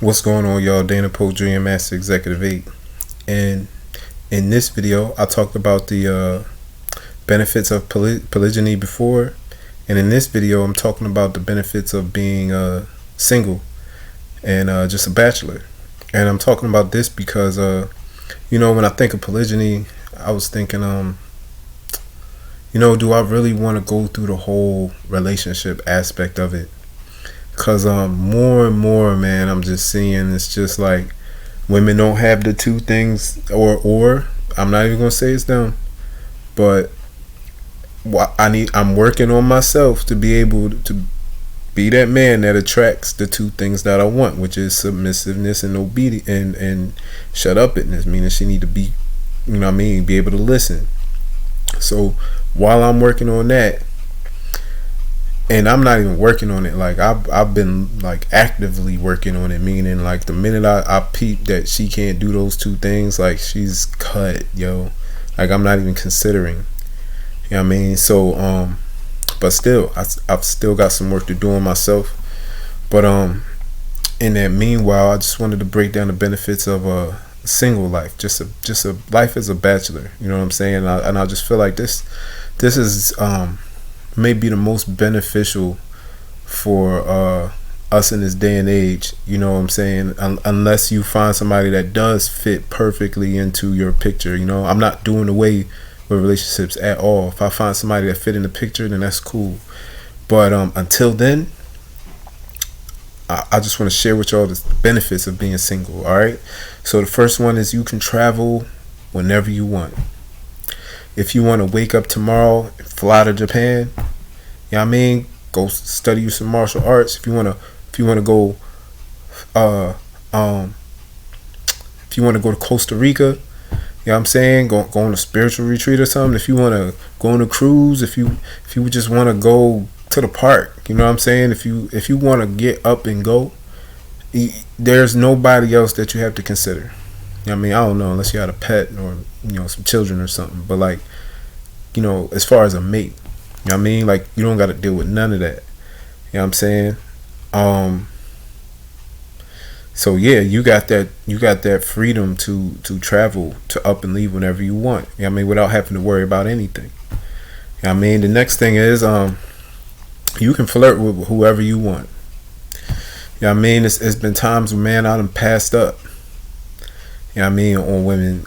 What's going on, y'all? Dana Poe Jr. Master Executive 8. And in this video, I talked about the benefits of polygyny before. And in this video, I'm talking about the benefits of being single and just a bachelor. And I'm talking about this because, when I think of polygyny, I was thinking, do I really want to go through the whole relationship aspect of it? Because more and more, man, I'm just seeing it's just like women don't have the two things, or I'm not even gonna say it's them, but I'm working on myself to be able to be that man that attracts the two things that I want, which is submissiveness and obedience and shut upness, meaning she need to be, be able to listen. So while I'm working on that, and I'm not even working on it, like I've been like actively working on it, meaning like the minute I peep that she can't do those two things, like she's cut, yo. Like I'm not even considering. You know what I mean? So but still I've still got some work to do on myself. But in that meanwhile, I just wanted to break down the benefits of a single life, just a life as a bachelor. You know what I'm saying? And I just feel like this is may be the most beneficial for us in this day and age. You know what I'm saying? Unless you find somebody that does fit perfectly into your picture. I'm not doing away with relationships at all. If I find somebody that fit in the picture, then that's cool. But until then, I just want to share with y'all the benefits of being single. All right. So the first one is you can travel whenever you want. If you want to wake up tomorrow, fly to Japan, go study you some martial arts. If you want to go, if you want to go to Costa Rica, go on a spiritual retreat or something. If you want to go on a cruise, if you just want to go to the park, If you want to get up and go, there's nobody else that you have to consider. I don't know, unless you had a pet or some children or something. But like, as far as a mate, like you don't got to deal with none of that. So yeah, you got that freedom to travel, to up and leave whenever you want. Without having to worry about anything. The next thing is you can flirt with whoever you want. It's been times when, man, I done passed up. On women,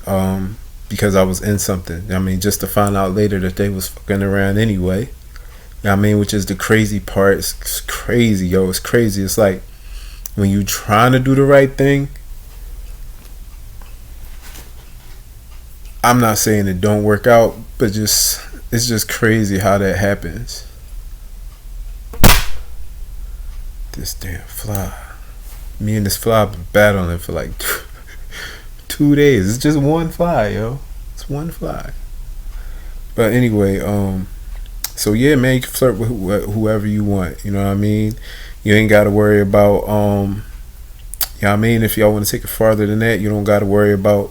because I was in something. Just to find out later that they was fucking around anyway. Which is the crazy part. It's crazy, yo. It's crazy. It's like when you trying to do the right thing. I'm not saying it don't work out, but it's just crazy how that happens. This damn fly. Me and this fly been battling for like 2 days. It's just one fly, yo. It's one fly. But anyway, so yeah, man, you can flirt with whoever you want. You know what I mean? You ain't got to worry about, if y'all want to take it farther than that, you don't got to worry about,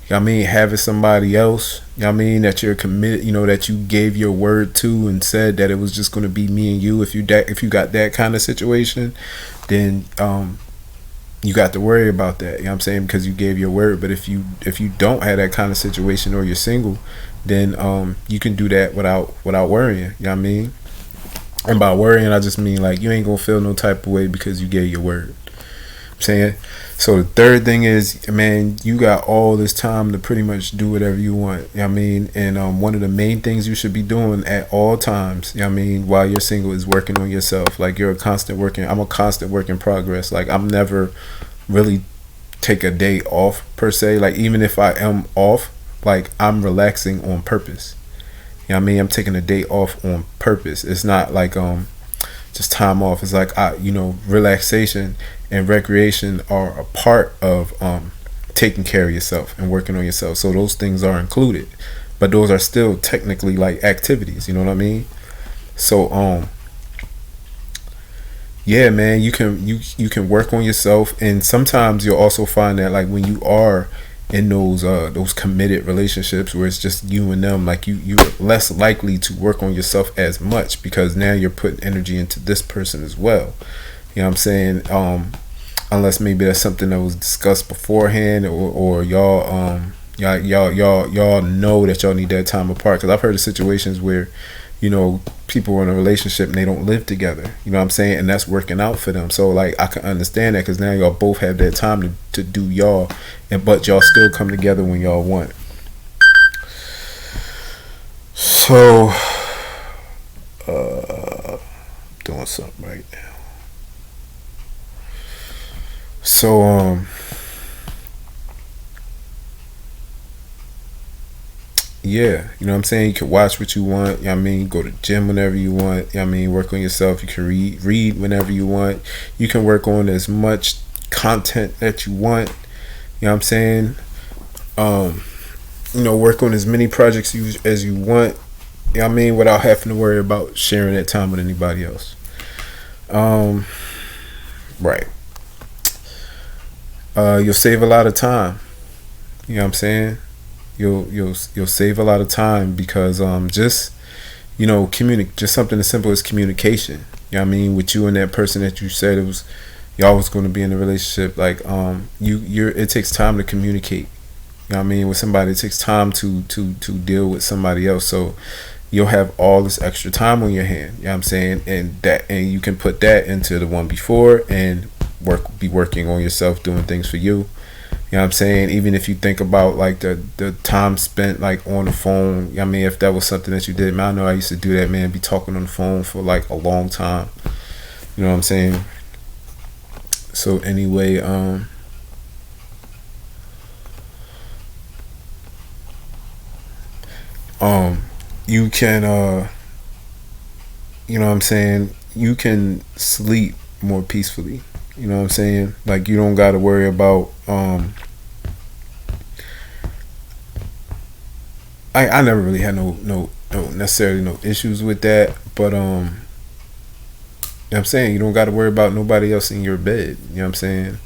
having somebody else, that you're committed, that you gave your word to and said that it was just going to be me and you. If you got that kind of situation, then you got to worry about that. Because you gave your word. But if you don't have that kind of situation, or you're single, then you can do that without worrying. And by worrying, I just mean like you ain't gonna feel no type of way because you gave your word. So the third thing is, man, you got all this time to pretty much do whatever you want. And one of the main things you should be doing at all times, while you're single, is working on yourself. Like I'm a constant work in progress. Like I'm never really take a day off per se. Like even if I am off, like I'm relaxing on purpose. I'm taking a day off on purpose. It's not like just time off. It's like relaxation and recreation are a part of taking care of yourself and working on yourself. So those things are included, but those are still technically like activities. You know what I mean? So yeah, man, you can work on yourself, and sometimes you'll also find that like when you are in those committed relationships where it's just you and them, like you're less likely to work on yourself as much, because now you're putting energy into this person as well. You know what I'm saying? unless maybe that's something that was discussed beforehand, or y'all know that y'all need that time apart. Because I've heard of situations where, people are in a relationship and they don't live together, you know what I'm saying, and that's working out for them. So like I can understand that, because now y'all both have that time to do y'all, but y'all still come together when y'all want. So doing something right now. So yeah, you know what I'm saying? You can watch what you want, you know what I mean? Go to gym whenever you want, you know what I mean? Work on yourself. You can read whenever you want. You can work on as much content that you want, you know what I'm saying? Work on as many projects as you want, you know what I mean, without having to worry about sharing that time with anybody else. Right. You'll save a lot of time, you know what I'm saying? You'll save a lot of time, because just just something as simple as communication, you know what I mean, with you and that person that you said y'all was going to be in a relationship. Like it takes time to communicate, you know what I mean, with somebody. It takes time to deal with somebody else. So you'll have all this extra time on your hand, you know what I'm saying, and you can put that into the one before and be working on yourself, doing things for you. You know what I'm saying? Even if you think about like the time spent like on the phone, I mean, if that was something that you did, man, I know I used to do that, man, be talking on the phone for like a long time. You know what I'm saying? So anyway, you can you know what I'm saying, you can sleep more peacefully. You know what I'm saying? Like you don't got to worry about I never really had no necessarily no issues with that, but you know what I'm saying, you don't got to worry about nobody else in your bed, you know what I'm saying?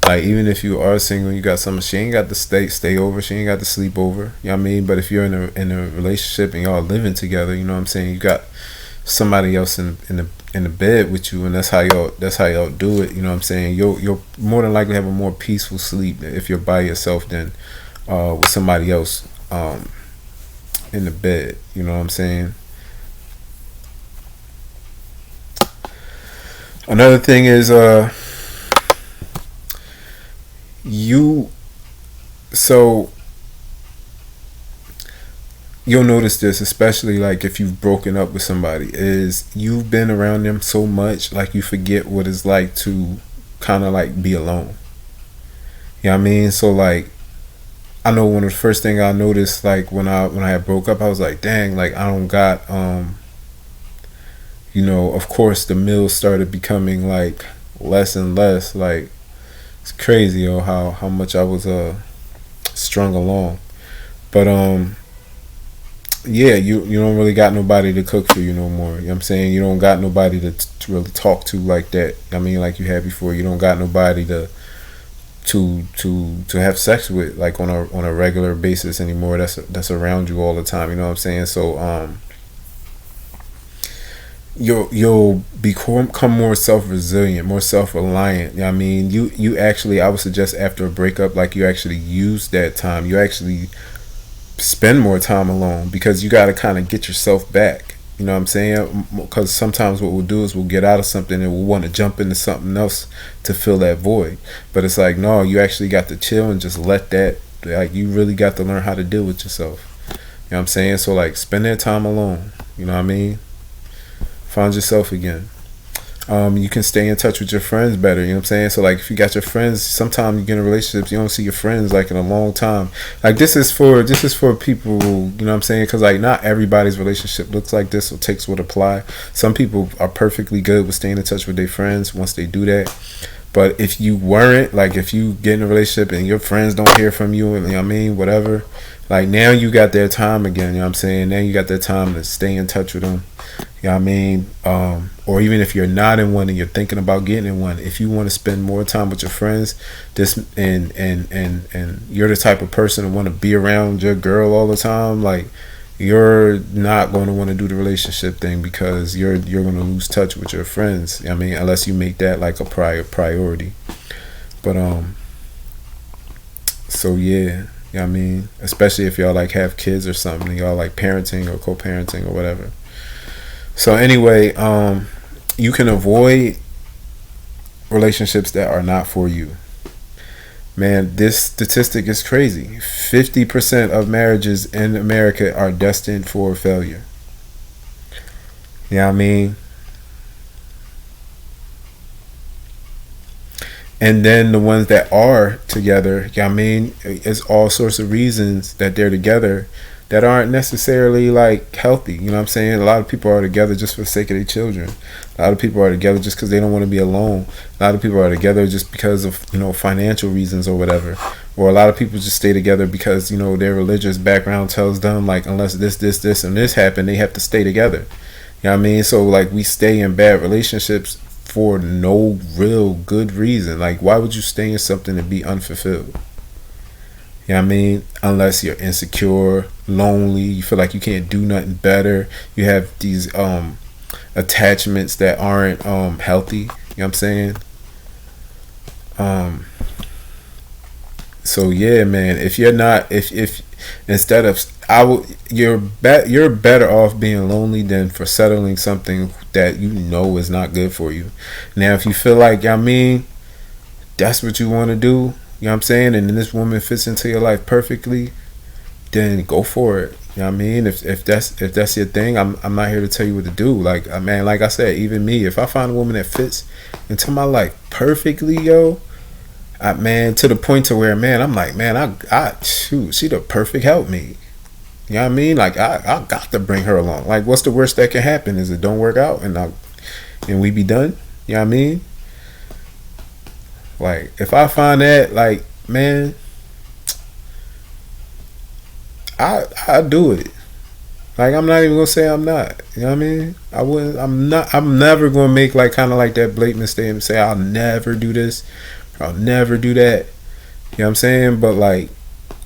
Like even if you are single, you got someone, she ain't got to stay over, she ain't got to sleep over, you know what I mean? But if you're in a relationship and y'all living together, you know what I'm saying, you got somebody else in the bed with you, and that's how y'all do it, you know what I'm saying? You'll more than likely have a more peaceful sleep if you're by yourself than with somebody else in the bed, you know what I'm saying? Another thing is so you'll notice this, especially like if you've broken up with somebody, is you've been around them so much, like you forget what it's like to kind of like be alone. You know what I mean? So like I know one of the first thing I noticed, like when I had broke up, I was like, dang, like I don't got of course the meals started becoming like less and less. Like it's crazy, how much I was strung along. But yeah, you don't really got nobody to cook for you no more. You know what I'm saying? You don't got nobody to really talk to like that. I mean, like you had before. You don't got nobody to have sex with like on a regular basis anymore. That's around you all the time. You know what I'm saying? So you'll become more self-resilient, more self-reliant. You know what I mean? You actually, I would suggest after a breakup, like you actually use that time. You actually spend more time alone, because you got to kind of get yourself back. You know what I'm saying? Because sometimes what we'll do is we'll get out of something and we'll want to jump into something else to fill that void. But it's like, no, you actually got to chill and just let that, like you really got to learn how to deal with yourself. You know what I'm saying? So like spend that time alone. You know what I mean? Find yourself again. You can stay in touch with your friends better, you know what I'm saying? So like if you got your friends, sometimes you get in relationships, you don't see your friends like in a long time. Like this is for people, you know what I'm saying? Because like not everybody's relationship looks like this or takes what apply. Some people are perfectly good with staying in touch with their friends once they do that. But if you weren't, like if you get in a relationship and your friends don't hear from you, and you know what I mean, whatever, like now you got their time again, you know what I'm saying? Now you got their time to stay in touch with them. You know what I mean? Or even if you're not in one and you're thinking about getting in one, if you want to spend more time with your friends, and you're the type of person to want to be around your girl all the time, like you're not going to want to do the relationship thing, because you're going to lose touch with your friends. I mean, unless you make that like a priority. But so yeah, you know what I mean, especially if y'all like have kids or something, y'all like parenting or co-parenting or whatever. So anyway, you can avoid relationships that are not for you. Man, this statistic is crazy. 50% of marriages in America are destined for failure. You know what I mean? And then the ones that are together, you know what I mean, it's all sorts of reasons that they're together that aren't necessarily like healthy. You know what I'm saying? A lot of people are together just for the sake of their children. A lot of people are together just because they don't want to be alone. A lot of people are together just because of, you know, financial reasons or whatever. Or a lot of people just stay together because, you know, their religious background tells them like unless this and this happen, they have to stay together. You know what I mean? So like we stay in bad relationships for no real good reason. Like why would you stay in something and be unfulfilled? You know what I mean? Unless you're insecure, lonely, you feel like you can't do nothing better. You have these attachments that aren't healthy. You know what I'm saying? So yeah, man. If you're not, if instead of you're better off being lonely than for settling something that you know is not good for you. Now, if you feel like, I mean, that's what you want to do. You know what I'm saying? And then this woman fits into your life perfectly, then go for it. You know what I mean? If that's your thing, I'm not here to tell you what to do. Like, man, like I said, even me, if I find a woman that fits into my life perfectly, yo, man, to the point to where, man, I'm like, man, I shoot, she the perfect helpmate. You know what I mean? Like, I got to bring her along. Like, what's the worst that can happen? Is it don't work out and we be done? You know what I mean? Like, if I find that, like, man, I do it. Like, I'm not even gonna say I'm not. You know what I mean? I wouldn't. I'm not. I'm never gonna make like kind of like that blatant statement and say I'll never do this, or I'll never do that. You know what I'm saying? But like,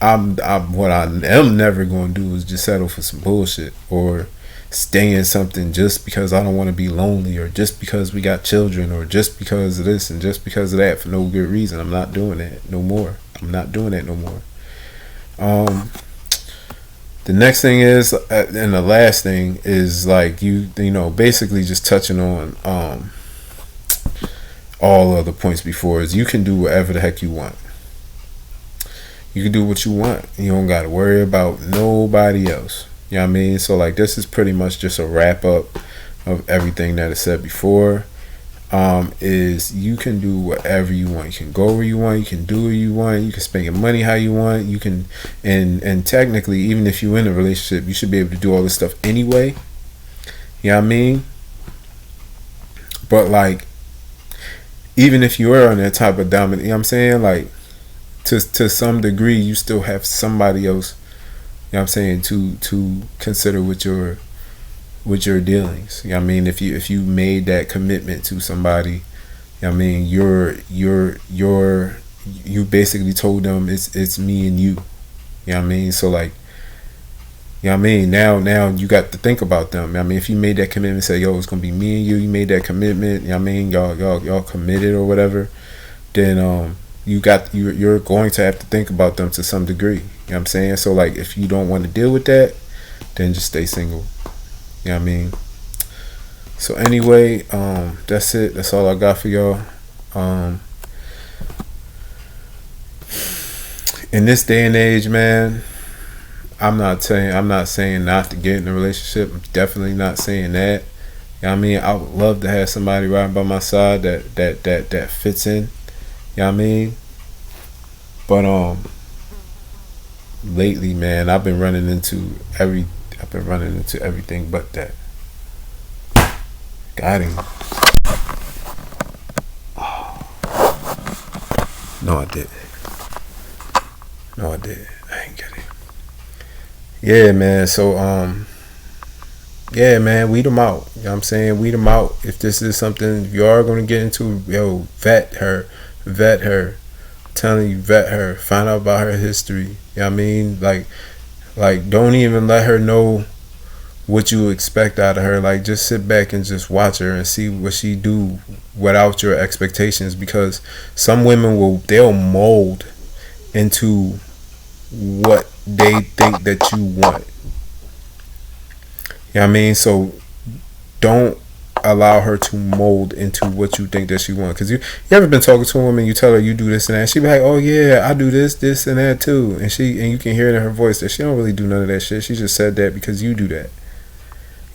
I'm what I am never gonna do is just settle for some bullshit or stay in something just because I don't want to be lonely or just because we got children or just because of this and just because of that for no good reason. I'm not doing that no more. I'm not doing that no more. The next thing is, and the last thing is like you know, basically just touching on all of the points before is you can do whatever the heck you want. You can do what you want. You don't got to worry about nobody else. You know what I mean? So like this is pretty much just a wrap up of everything that I said before. Is you can do whatever you want. You can go where you want. You can do what you want. You can spend your money how you want. You can, and technically, even if you're in a relationship, you should be able to do all this stuff anyway. You know what I mean? But like, even if you are on that type of dominant, you know what I'm saying? Like, to some degree, you still have somebody else. You know what I'm saying? To consider with your dealings. You know what I mean? If you made that commitment to somebody, you know what I mean, you basically told them it's me and you. You know what I mean? So like, you know what I mean? Now you got to think about them. I mean, if you made that commitment, say, yo, it's gonna be me and you made that commitment, you know what I mean, y'all committed or whatever, then you're going to have to think about them to some degree. You know what I'm saying? So like, if you don't want to deal with that, then just stay single. You know what I mean? So anyway, that's it. That's all I got for y'all. In this day and age, man, I'm not saying not to get in a relationship. I'm definitely not saying that. You know what I mean? I would love to have somebody right by my side that fits in. You know what I mean? But lately, man, I've been running into everything but that. Got him. Oh. No, I didn't. I ain't get it. Yeah, man. So, yeah, man, weed them out. You know what I'm saying? Weed them out. If this is something you are going to get into, yo, vet her. I'm telling you, vet her. Find out about her history. You know what I mean? Like, don't even let her know what you expect out of her. Like, just sit back and just watch her and see what she do without your expectations, because some women they'll mold into what they think that you want. You know what I mean? So don't allow her to mold into what you think that she wants. Because you ever been talking to a woman, you tell her you do this and that, she be like, oh yeah, I do this and that too, and you can hear it in her voice that she don't really do none of that shit. She just said that because you do that.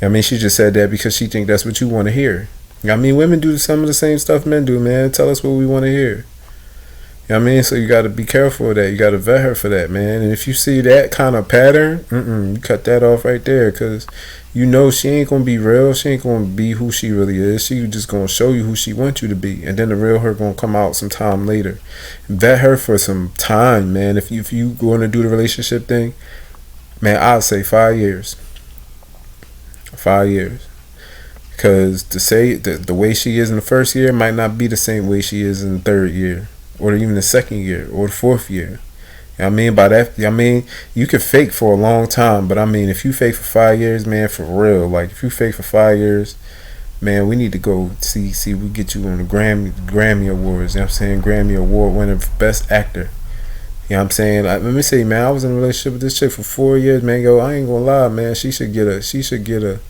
I mean, she just said that because she think that's what you want to hear. I mean, women do some of the same stuff men do, man. Tell us what we want to hear. You know what I mean? So you got to be careful of that. You got to vet her for that, man. And if you see that kind of pattern, you cut that off right there, because you know she ain't going to be real. She ain't going to be who she really is. She just going to show you who she wants you to be. And then the real her going to come out sometime later. Vet her for some time, man. If you going to do the relationship thing, man, I'd say 5 years. 5 years. Because to say the way she is in the first year might not be the same way she is in the third year, or even the second year, or the fourth year. You know what I mean? By that, I mean, you can fake for a long time, but I mean, if you fake for 5 years, man, for real, like, if you fake for 5 years, man, we need to go see we get you on the Grammy Awards, you know what I'm saying? Grammy Award winner for Best Actor. You know what I'm saying? Like, let me say, man, I was in a relationship with this chick for 4 years, man. Yo, I ain't gonna lie, man, she should get a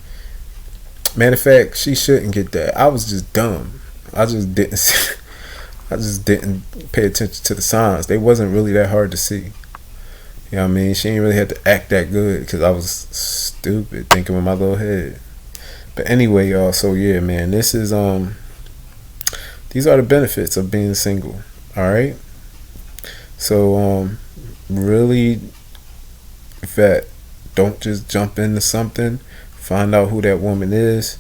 matter of fact, she shouldn't get that. I was just dumb. I just didn't pay attention to the signs. They wasn't really that hard to see. You know what I mean? She ain't really had to act that good, because I was stupid thinking with my little head. But anyway, y'all, so yeah, man, this is these are the benefits of being single. Alright? So really vet. Don't just jump into something. Find out who that woman is,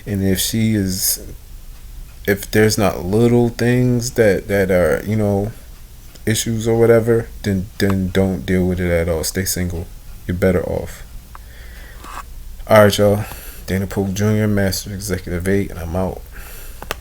and if there's not little things that are, you know, issues or whatever, then don't deal with it at all. Stay single. You're better off. Alright, y'all. Dana Pope Jr., Master Executive 8, and I'm out.